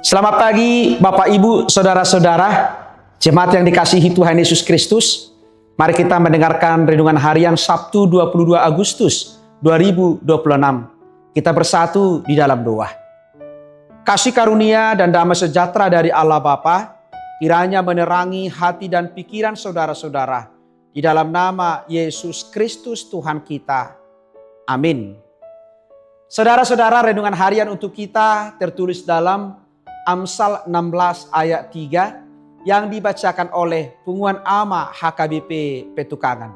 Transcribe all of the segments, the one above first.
Selamat pagi Bapak Ibu, Saudara-saudara, jemaat yang dikasihi Tuhan Yesus Kristus. Mari kita mendengarkan renungan harian Sabtu 22 Agustus 2026. Kita bersatu di dalam doa. Kasih karunia dan damai sejahtera dari Allah Bapa kiranya menerangi hati dan pikiran saudara-saudara. Di dalam nama Yesus Kristus Tuhan kita. Amin. Saudara-saudara, renungan harian untuk kita tertulis dalam Amsal 16 ayat 3 yang dibacakan oleh Punguan Ama HKBP Petukangan.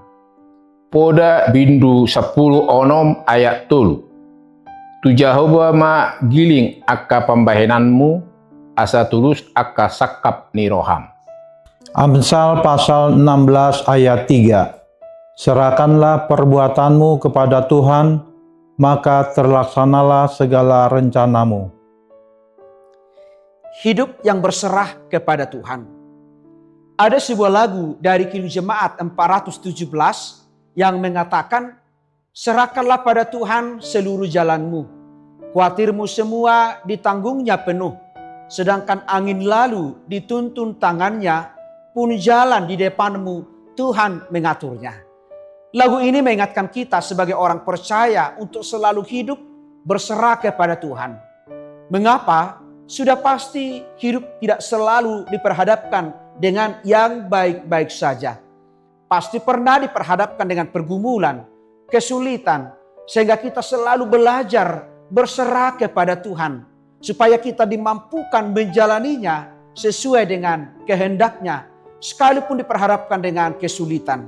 Poda bindu 10 onom ayat tulu. Tu Jehovah ma giling akka pembahenanmu, asa tulus akka sakap niroham. Amsal pasal 16 ayat 3. Serahkanlah perbuatanmu kepada Tuhan, maka terlaksanalah segala rencanamu. Hidup yang berserah kepada Tuhan. Ada sebuah lagu dari Kidung Jemaat 417 yang mengatakan, serahkanlah pada Tuhan seluruh jalanmu, kuatirmu semua ditanggungnya penuh, sedangkan angin lalu dituntun tangannya, pun jalan di depanmu Tuhan mengaturnya. Lagu ini mengingatkan kita sebagai orang percaya untuk selalu hidup berserah kepada Tuhan. Mengapa? Sudah pasti hidup tidak selalu diperhadapkan dengan yang baik-baik saja. Pasti pernah diperhadapkan dengan pergumulan, kesulitan, sehingga kita selalu belajar berserah kepada Tuhan, supaya kita dimampukan menjalaninya sesuai dengan kehendaknya, sekalipun diperhadapkan dengan kesulitan.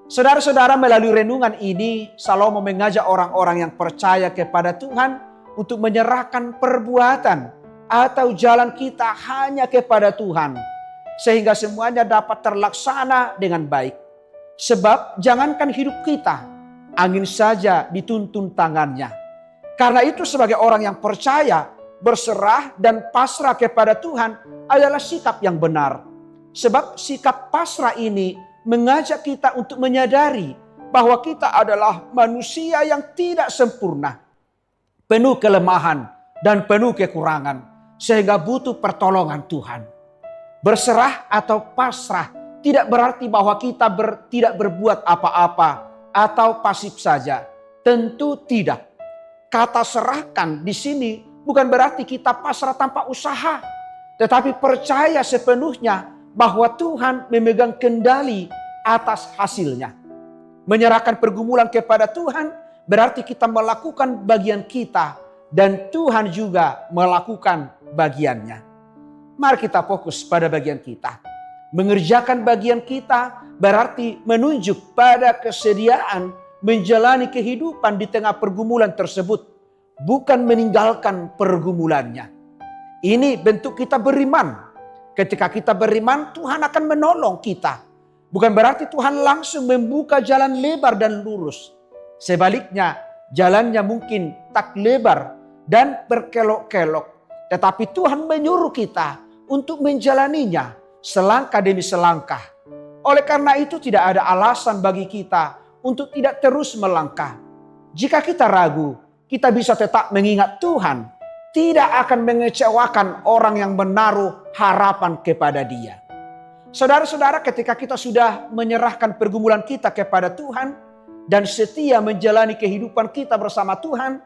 Saudara-saudara, melalui renungan ini, Salomo mengajak orang-orang yang percaya kepada Tuhan untuk menyerahkan perbuatan atau jalan kita hanya kepada Tuhan, sehingga semuanya dapat terlaksana dengan baik. Sebab jangankan hidup kita, angin saja dituntun tangannya. Karena itu sebagai orang yang percaya, berserah dan pasrah kepada Tuhan adalah sikap yang benar. Sebab sikap pasrah ini mengajak kita untuk menyadari bahwa kita adalah manusia yang tidak sempurna, penuh kelemahan dan penuh kekurangan, sehingga butuh pertolongan Tuhan. Berserah atau pasrah tidak berarti bahwa kita tidak berbuat apa-apa atau pasif saja. Tentu tidak. Kata serahkan di sini bukan berarti kita pasrah tanpa usaha, tetapi percaya sepenuhnya bahwa Tuhan memegang kendali atas hasilnya. Menyerahkan pergumulan kepada Tuhan berarti kita melakukan bagian kita dan Tuhan juga melakukan bagiannya. Mari kita fokus pada bagian kita. Mengerjakan bagian kita berarti menunjuk pada kesediaan menjalani kehidupan di tengah pergumulan tersebut, bukan meninggalkan pergumulannya. Ini bentuk kita beriman. Ketika kita beriman, Tuhan akan menolong kita. Bukan berarti Tuhan langsung membuka jalan lebar dan lurus. Sebaliknya, jalannya mungkin tak lebar dan berkelok-kelok. Tetapi Tuhan menyuruh kita untuk menjalaninya selangkah demi selangkah. Oleh karena itu tidak ada alasan bagi kita untuk tidak terus melangkah. Jika kita ragu, kita bisa tetap mengingat Tuhan tidak akan mengecewakan orang yang menaruh harapan kepada Dia. Saudara-saudara, ketika kita sudah menyerahkan pergumulan kita kepada Tuhan dan setia menjalani kehidupan kita bersama Tuhan,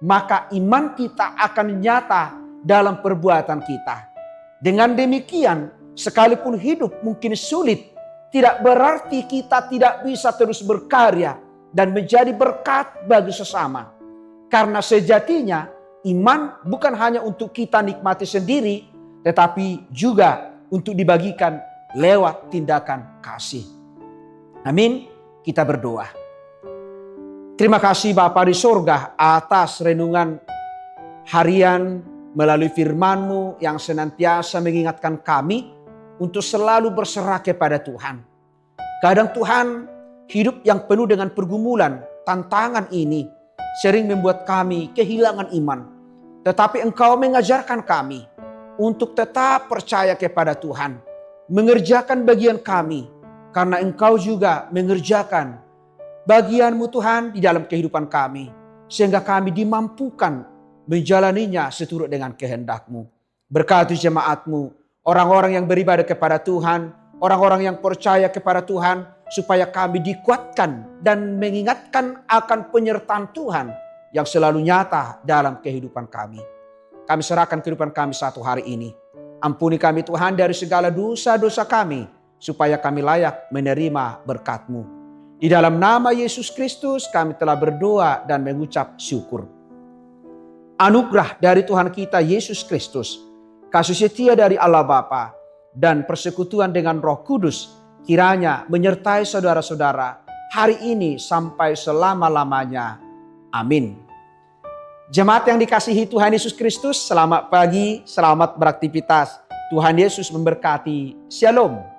maka iman kita akan nyata dalam perbuatan kita. Dengan demikian, sekalipun hidup mungkin sulit, tidak berarti kita tidak bisa terus berkarya dan menjadi berkat bagi sesama. Karena sejatinya iman bukan hanya untuk kita nikmati sendiri, tetapi juga untuk dibagikan lewat tindakan kasih. Amin. Kita berdoa. Terima kasih Bapa di surga atas renungan harian melalui firman-Mu yang senantiasa mengingatkan kami untuk selalu berserah kepada Tuhan. Kadang Tuhan, hidup yang penuh dengan pergumulan, tantangan ini sering membuat kami kehilangan iman. Tetapi Engkau mengajarkan kami untuk tetap percaya kepada Tuhan, mengerjakan bagian kami, karena Engkau juga mengerjakan bagian-Mu Tuhan di dalam kehidupan kami, sehingga kami dimampukan menjalaninya seturut dengan kehendak-Mu. Berkati jemaat-Mu, orang-orang yang beribadah kepada Tuhan, orang-orang yang percaya kepada Tuhan, supaya kami dikuatkan dan mengingatkan akan penyertaan Tuhan yang selalu nyata dalam kehidupan kami. Kami serahkan kehidupan kami satu hari ini. Ampuni kami Tuhan dari segala dosa-dosa kami, supaya kami layak menerima berkat-Mu. Di dalam nama Yesus Kristus kami telah berdoa dan mengucap syukur. Anugerah dari Tuhan kita Yesus Kristus, kasih setia dari Allah Bapa, dan persekutuan dengan Roh Kudus kiranya menyertai saudara-saudara hari ini sampai selama-lamanya. Amin. Jemaat yang dikasihi Tuhan Yesus Kristus, selamat pagi, selamat beraktivitas. Tuhan Yesus memberkati. Shalom.